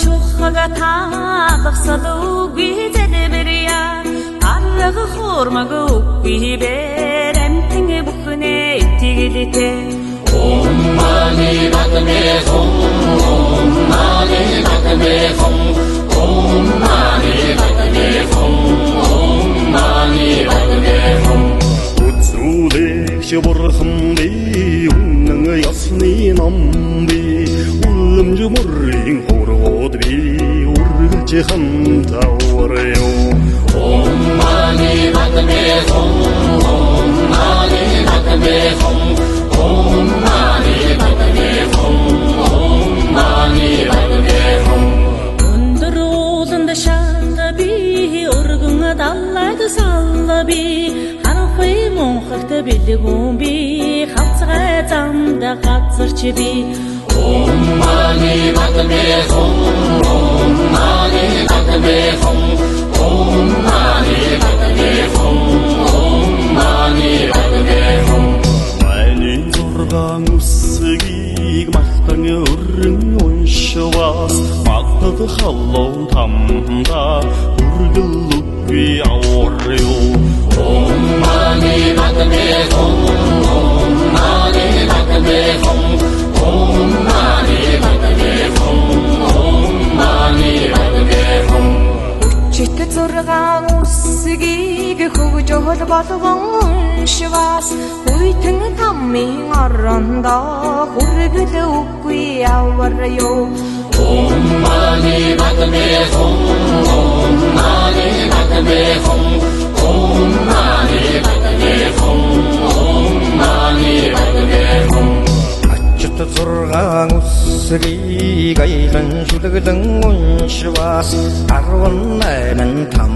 чухага таалгасалуги зэдбэрия арга хормагуги берэмтэнгэ бүхнэ итгэлité Om mani padme hum Om mani padme hum Om mani padme hum Om mani padme hum Utsulegsh burhambi Unang yasni nambi Ullamju murring horgodbi Urgulche hamtawaryo Om mani padme hum Om mani padme hum Om mani padme hum Om mani padme hum Өндөр ууланд шалби өргөн даллайд салби харахи монхогт бэлгүүн би хавцгай замда газарч би Om mani padme hum Om mani padme hum Om mani padme hum Om mani padme hum Майнын зургаан үсгийг махтан өрн уншвас Махтад халлоо тамда үргэл үгүй аварё Om mani padme hum Om mani padme hum Om mani padme hum Om mani padme hum Чит зургаан үсгийг хөгжөөл болгон уншвас Хүйтэн таммын орондоо хүргэл үгүй аварё Om mani padme hum Om mani padme hum Om mani padme hum Om mani padme hum Ачт зургаан үсгийг айлан шүлэглэн уншвас 18 там